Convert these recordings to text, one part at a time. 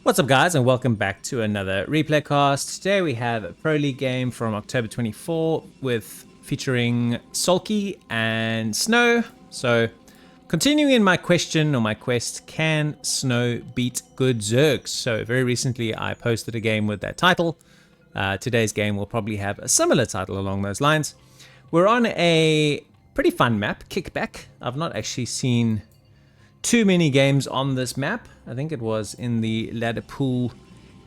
What's up guys, and welcome back to another replay cast. Today we have a Pro League game from October 24 featuring Soulkey and Snow. So continuing in my question or my quest, can Snow beat good Zergs? So very recently I posted a game with that title. Today's game will probably have a similar title along those lines. We're on a pretty fun map, Kickback. I've not actually seen too many games on this map. I think it was in the ladder pool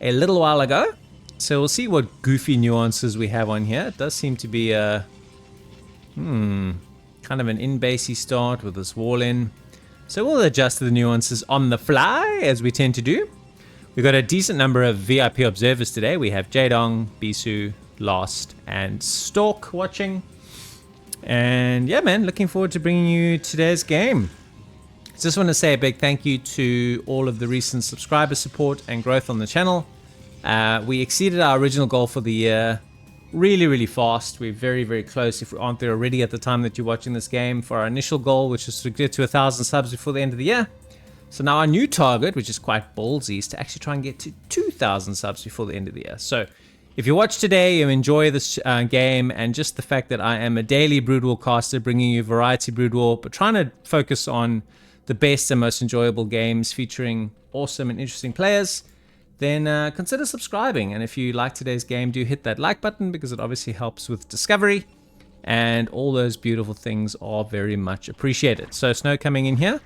a little while ago. So we'll see what goofy nuances we have on here. It does seem to be a kind of an in-basey start with this wall in. So we'll adjust the nuances on the fly, as we tend to do. We've got a decent number of VIP observers today. We have Jadong, Bisu, Lost, and Stork watching. And yeah, man, looking forward to bringing you today's game. Just want to say a big thank you to all of the recent subscriber support and growth on the channel. We exceeded our original goal for the year really fast. We're very close, if we aren't there already at the time that you're watching this game, for our initial goal, which was to get to 1,000 subs before the end of the year. So now our new target, which is quite ballsy, is to actually try and get to 2,000 subs before the end of the year. So if you watch today, you enjoy this game, and just the fact that I am a daily Broodwar caster bringing you variety Broodwar, but trying to focus on the best and most enjoyable games featuring awesome and interesting players, then consider subscribing. And if you like today's game, do hit that like button, because it obviously helps with discovery, and all those beautiful things are very much appreciated. So Snow coming in here,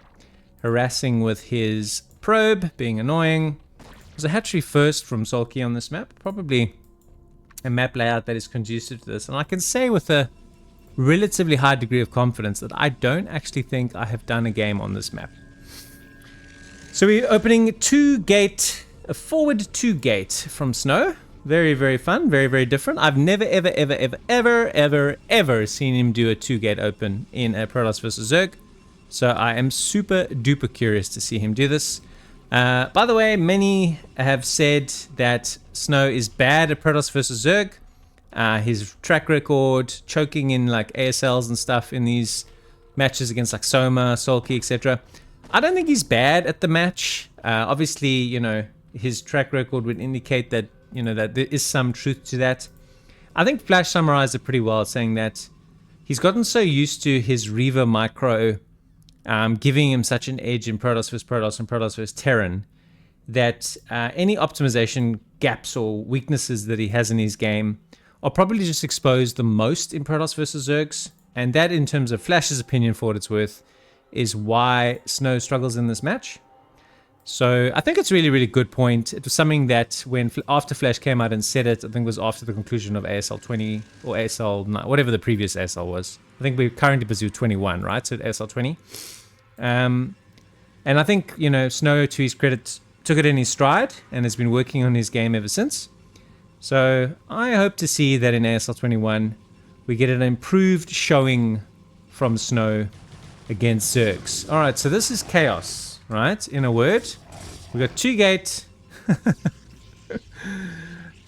harassing with his probe, being annoying. There's a hatchery first from Soulkey on this map, probably a map layout that is conducive to this. And I can say with a relatively high degree of confidence that I don't actually think I have done a game on this map. So we're opening a forward 2 gate from Snow. Very fun, very different. I've never ever seen him do a 2 gate open in a Protoss versus Zerg. So I am super duper curious to see him do this. By the way, many have said that Snow is bad at Protoss versus Zerg. His track record, choking in like ASLs and stuff in these matches against like Soma, Soulkey, etc. I don't think he's bad at the match. Obviously, you know, his track record would indicate that, you know, that there is some truth to that. I think Flash summarized it pretty well, saying that he's gotten so used to his Reaver micro giving him such an edge in Protoss vs Protoss and Protoss vs Terran, that any optimization gaps or weaknesses that he has in his game are probably just exposed the most in Protoss versus Zergs. And that, in terms of Flash's opinion, for what it's worth, is why Snow struggles in this match. So I think it's really good point. It was something that after Flash came out and said it, I think it was after the conclusion of ASL 20 or ASL 9, whatever the previous ASL was. I think we're currently busy 21, right? So ASL 20. And I think, you know, Snow, to his credit, took it in his stride and has been working on his game ever since. So I hope to see that in ASL 21 we get an improved showing from Snow against Zergs. Alright, so this is chaos, right? In a word. We got 2 gate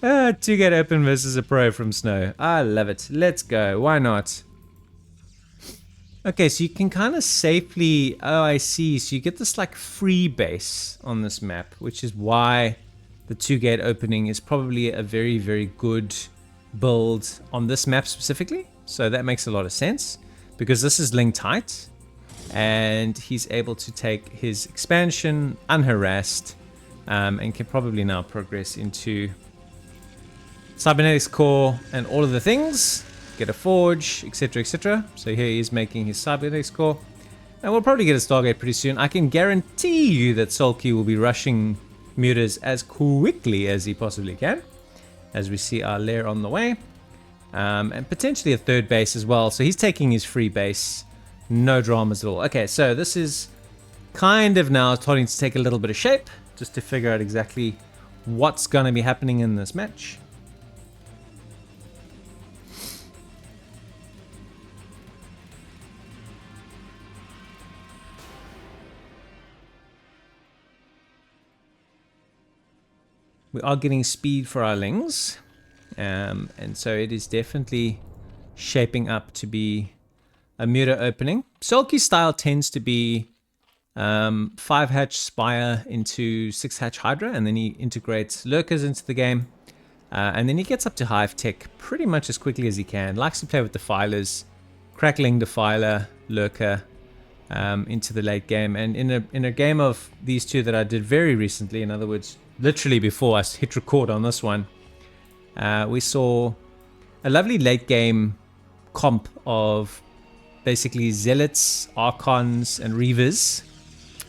2 gate open versus a pro from Snow. I love it. Let's go. Why not? Okay, so you can kind of safely... Oh, I see. So you get this like free base on this map, which is why the 2 gate opening is probably a very good build on this map specifically. So that makes a lot of sense, because this is linked tight and he's able to take his expansion unharassed, and can probably now progress into cybernetics core and all of the things, get a forge, etc. So here he is making his cybernetics core, and we'll probably get a Stargate pretty soon. I can guarantee you that Soulkey will be rushing mutas as quickly as he possibly can, as we see our lair on the way, and potentially a 3rd base as well. So he's taking his free base, no dramas at all. Okay, so this is kind of now starting to take a little bit of shape, just to figure out exactly what's going to be happening in this match. We are getting speed for our lings, and so it is definitely shaping up to be a muta opening. Soulkey's style tends to be 5 hatch Spire into 6 hatch Hydra, and then he integrates Lurkers into the game. And then he gets up to Hive Tech pretty much as quickly as he can. Likes to play with Defilers, Crackling Defiler, Lurker into the late game. And in a game of these two that I did very recently, in other words, literally before I hit record on this one, we saw a lovely late game comp of basically Zealots, Archons, and Reavers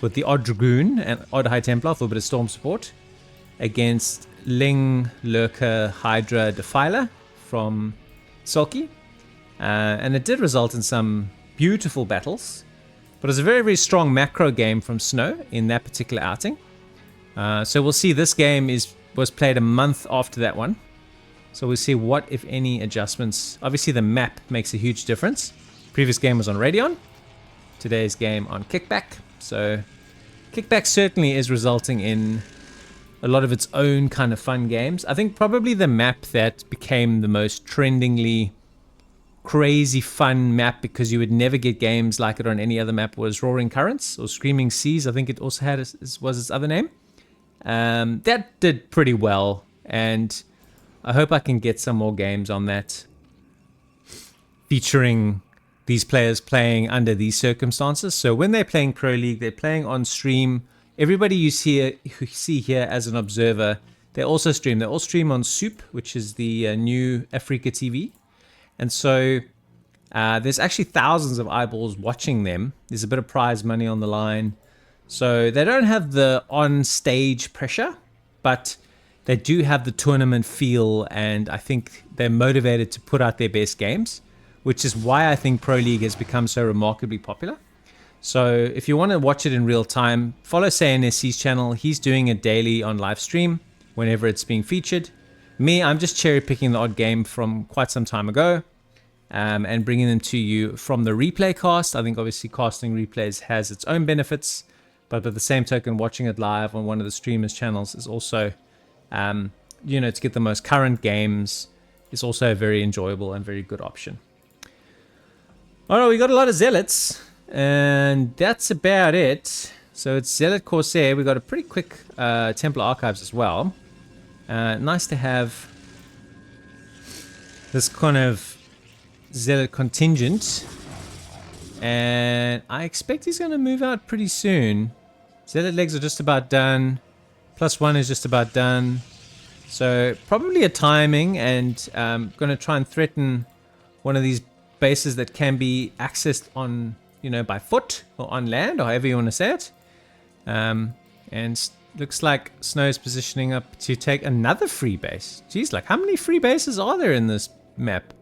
with the odd Dragoon and odd High Templar for a bit of Storm support against Ling, Lurker, Hydra, Defiler from Soulkey. And it did result in some beautiful battles, but it was a very, very strong macro game from Snow in that particular outing. So we'll see, this game was played a month after that one. So we'll see what, if any, adjustments. Obviously the map makes a huge difference. Previous game was on Radeon. Today's game on Kickback. So Kickback certainly is resulting in a lot of its own kind of fun games. I think probably the map that became the most trendingly crazy fun map, because you would never get games like it on any other map, was Roaring Currents or Screaming Seas. I think it also had was its other name. That did pretty well, and I hope I can get some more games on that featuring these players playing under these circumstances. So when they're playing Pro League, they're playing on stream. Everybody you see here as an observer, they also stream. They all stream on Soup, which is the new Africa TV. And so there's actually thousands of eyeballs watching them. There's a bit of prize money on the line. So they don't have the on-stage pressure, but they do have the tournament feel, and I think they're motivated to put out their best games, which is why I think Pro League has become so remarkably popular. So if you want to watch it in real time, follow SayNSC's channel. He's doing it daily on live stream whenever it's being featured. Me, I'm just cherry picking the odd game from quite some time ago and bringing them to you from the replay cast. I think obviously casting replays has its own benefits, but by the same token, watching it live on one of the streamers' channels is also, to get the most current games is also a very enjoyable and very good option. All right, we got a lot of Zealots, and that's about it. So it's Zealot Corsair. We got a pretty quick Templar Archives as well. Nice to have this kind of Zealot contingent, and I expect he's going to move out pretty soon. Zealot legs are just about done. +1 is just about done. So probably a timing, and going to try and threaten one of these bases that can be accessed on, by foot or on land, or however you want to say it. And looks like Snow's positioning up to take another free base. Jeez, like how many free bases are there in this map?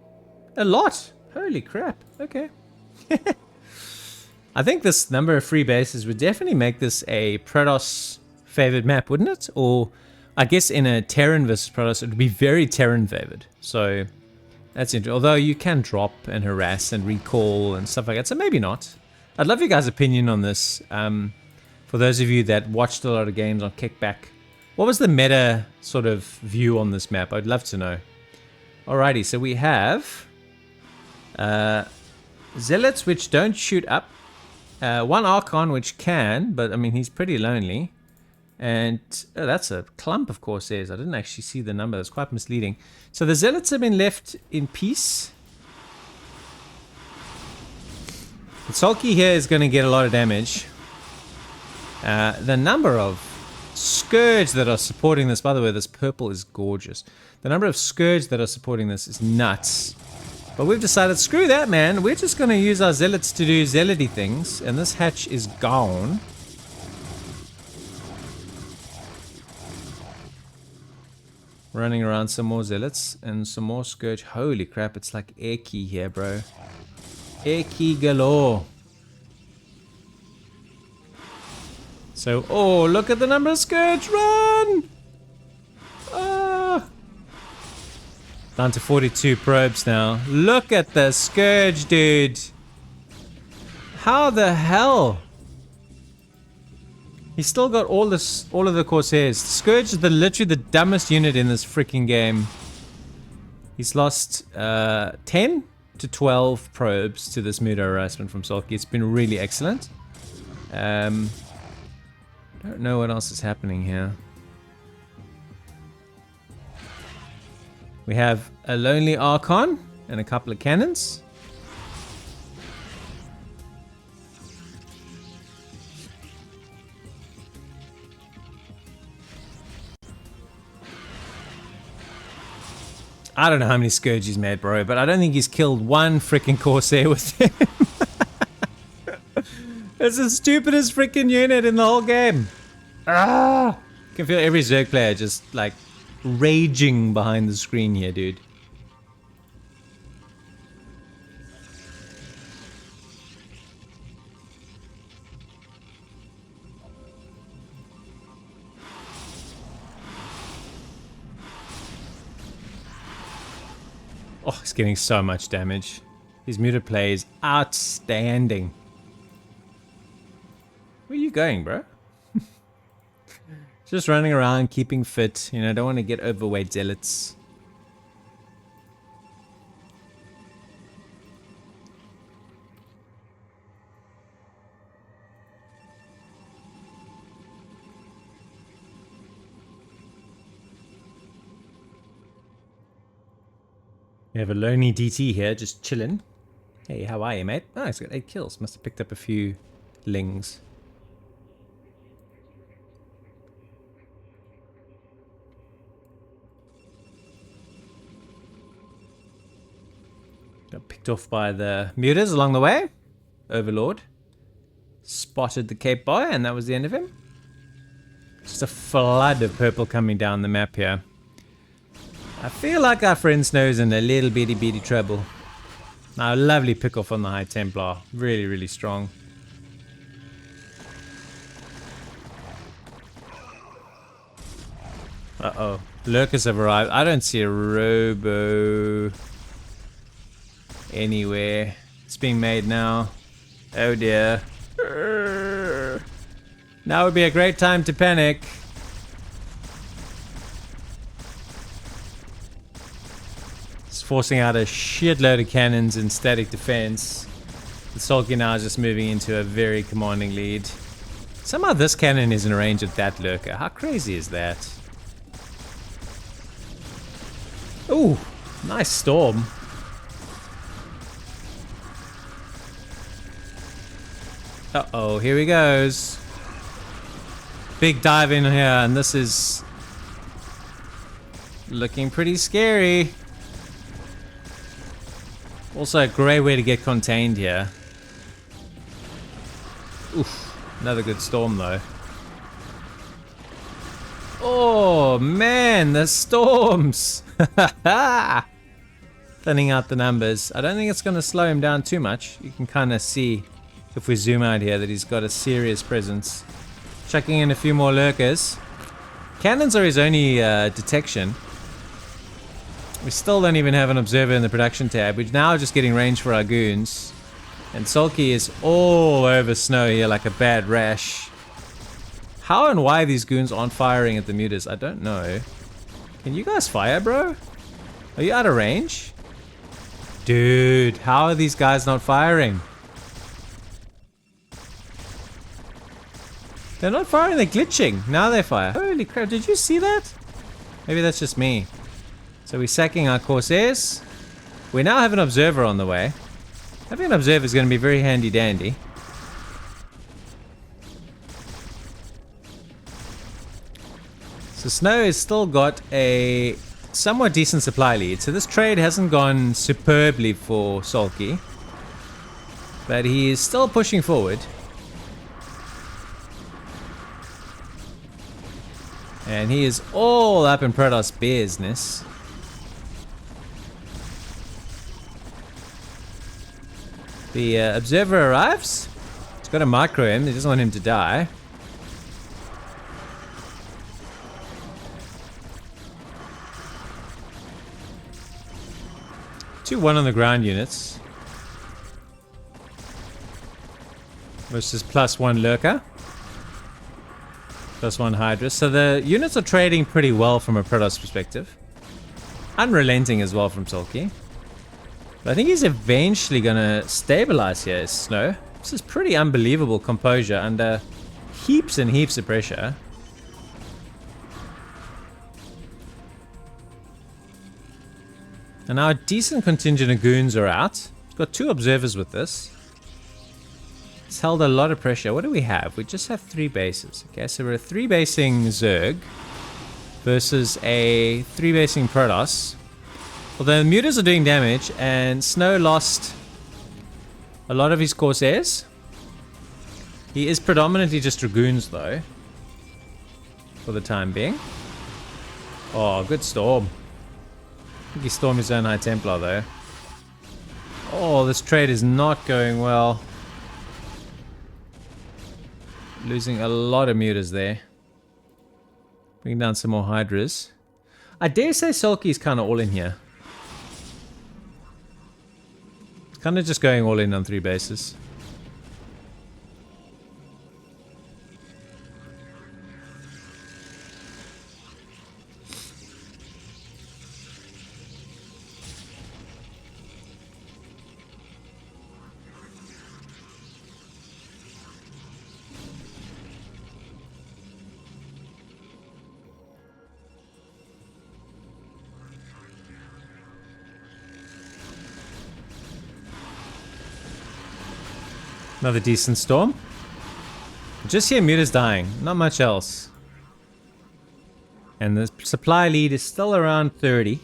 A lot. Holy crap. Okay. I think this number of free bases would definitely make this a Protoss favored map, wouldn't it? Or I guess in a Terran versus Protoss, it would be very Terran favored. So that's interesting. Although you can drop and harass and recall and stuff like that. So maybe not. I'd love your guys' opinion on this. For those of you that watched a lot of games on Kickback, what was the meta sort of view on this map? I'd love to know. Alrighty, so we have Zealots, which don't shoot up. One Archon, which can, but I mean, he's pretty lonely. And that's a clump of Corsairs. I didn't actually see the number. That's quite misleading. So the Zealots have been left in peace. The Soulkey here is going to get a lot of damage. The number of Scourge that are supporting this, by the way, this purple is gorgeous. The number of Scourge that are supporting this is nuts. But we've decided, screw that, man. We're just going to use our Zealots to do Zealoty things. And this hatch is gone. Running around some more Zealots and some more Scourge. Holy crap, it's like air key here, bro. Air key galore. So, oh, look at the number of Scourge. Run! Ah! Down to 42 probes now. Look at the Scourge, dude. How the hell? He's still got all of the Corsairs. Scourge is literally the dumbest unit in this freaking game. He's lost 10 to 12 probes to this Mudo harassment from Soulkey. It's been really excellent. Don't know what else is happening here. We have a lonely Archon and a couple of cannons. I don't know how many Scourge he's made, bro, but I don't think he's killed one freaking Corsair with him. It's the stupidest freaking unit in the whole game. Ah! You can feel every Zerg player just like raging behind the screen here, dude. Oh, he's getting so much damage. His muted play is outstanding. Where are you going, bro? Just running around, keeping fit. You know, don't want to get overweight zealots. We have a lonely DT here, just chilling. Hey, how are you, mate? Oh, he's got 8 kills. Must have picked up a few lings. Got picked off by the muters along the way. Overlord spotted the Cape Boy, and that was the end of him. Just a flood of purple coming down the map here. I feel like our friend Snow's in a little bitty trouble. Now, lovely pick off on the High Templar. Really, really strong. Uh-oh. Lurkers have arrived. I don't see a robo anywhere. It's being made now. Oh dear. Now would be a great time to panic. It's forcing out a shitload of cannons in static defense. The Soulkey now is just moving into a very commanding lead. Somehow this cannon is in range of that lurker. How crazy is that? Ooh, nice storm. Uh-oh, here he goes. Big dive in here, and this is looking pretty scary. Also a great way to get contained here. Oof, another good storm though. Oh man, the storms! Thinning out the numbers. I don't think it's going to slow him down too much. You can kind of see, if we zoom out here, that he's got a serious presence. Chucking in a few more lurkers. Cannons are his only detection. We still don't even have an observer in the production tab. We're now just getting range for our goons. And Soulkey is all over Snow here like a bad rash. How and why these goons aren't firing at the muters, I don't know. Can you guys fire, bro? Are you out of range? Dude, how are these guys not firing? They're not firing, they're glitching. Now they fire. Holy crap, did you see that? Maybe that's just me. So we're sacking our Corsairs. We now have an observer on the way. Having an observer is going to be very handy dandy. So Snow has still got a somewhat decent supply lead. So this trade hasn't gone superbly for Soulkey. But he is still pushing forward. And he is all up in Protoss business. The observer arrives. He's got to micro him. He doesn't want him to die. Two 1 on the ground units. Versus +1 lurker. +1 Hydra. So the units are trading pretty well from a Protoss perspective. Unrelenting as well from Soulkey. But I think he's eventually going to stabilize here, Snow. This is pretty unbelievable composure under heaps and heaps of pressure. And now a decent contingent of goons are out. We've got 2 observers with this. It's held a lot of pressure. What do we have? We just have 3 bases. Okay, so we're a 3 basing Zerg versus a 3 basing Protoss. Although the mutas are doing damage, and Snow lost a lot of his Corsairs. He is predominantly just Dragoons though, for the time being. Oh, good storm. I think he stormed his own High Templar though. Oh, this trade is not going well. Losing a lot of mutas there. Bring down some more Hydras. I dare say Soulkey is kind of all in here. Kind of just going all in on 3 bases. Another decent storm. Just here, mutas dying. Not much else. And the supply lead is still around 30.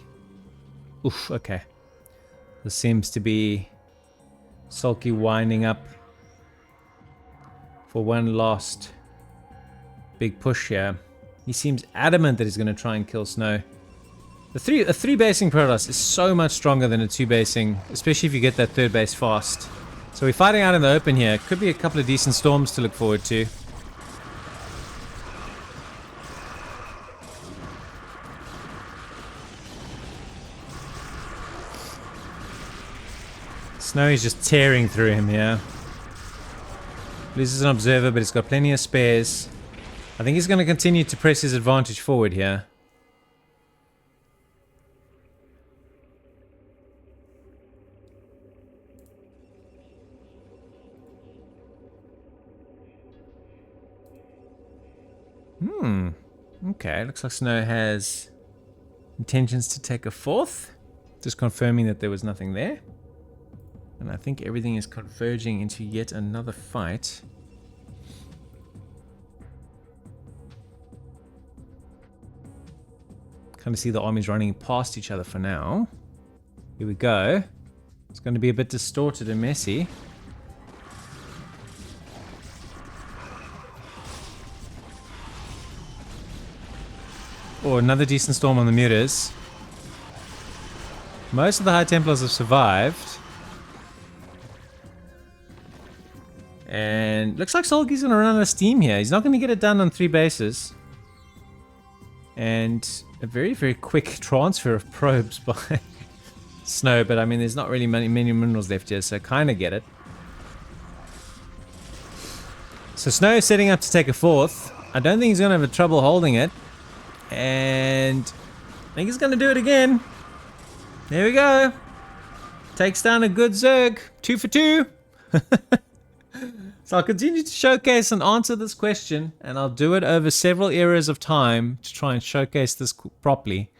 Oof, okay. This seems to be Soulkey winding up for one last big push here. He seems adamant that he's going to try and kill Snow. A 3 basing Protoss is so much stronger than a 2 basing, especially if you get that 3rd base fast. So we're fighting out in the open here. Could be a couple of decent storms to look forward to. Snow is just tearing through him here. Loses an observer, but he's got plenty of spares. I think he's going to continue to press his advantage forward here. Okay, looks like Snow has intentions to take a 4th. Just confirming that there was nothing there. And I think everything is converging into yet another fight. Kind of see the armies running past each other for now. Here we go. It's going to be a bit distorted and messy. Oh, another decent storm on the mutas. Most of the High Templars have survived. And looks like Soulkey's going to run out of steam here. He's not going to get it done on 3 bases. And a very, very quick transfer of probes by Snow. But I mean, there's not really many minerals left here, so I kind of get it. So Snow is setting up to take a 4th. I don't think he's going to have trouble holding it. And I think he's going to do it again. There we go. Takes down a good Zerg. 2 for 2. So I'll continue to showcase and answer this question. And I'll do it over several eras of time to try and showcase this properly.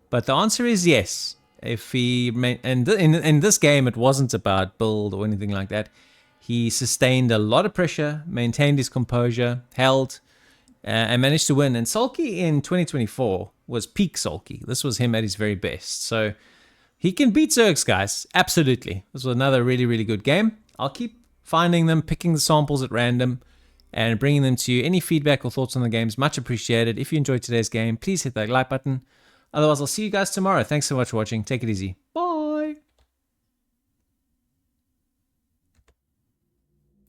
But the answer is yes. If he and in this game, it wasn't about build or anything like that. He sustained a lot of pressure, maintained his composure, held, and managed to win. And Soulkey in 2024 was peak Soulkey. This was him at his very best. So he can beat Zergs, guys. Absolutely. This was another really, really good game. I'll keep finding them, picking the samples at random, and bringing them to you. Any feedback or thoughts on the games, much appreciated. If you enjoyed today's game, please hit that like button. Otherwise, I'll see you guys tomorrow. Thanks so much for watching. Take it easy. Bye.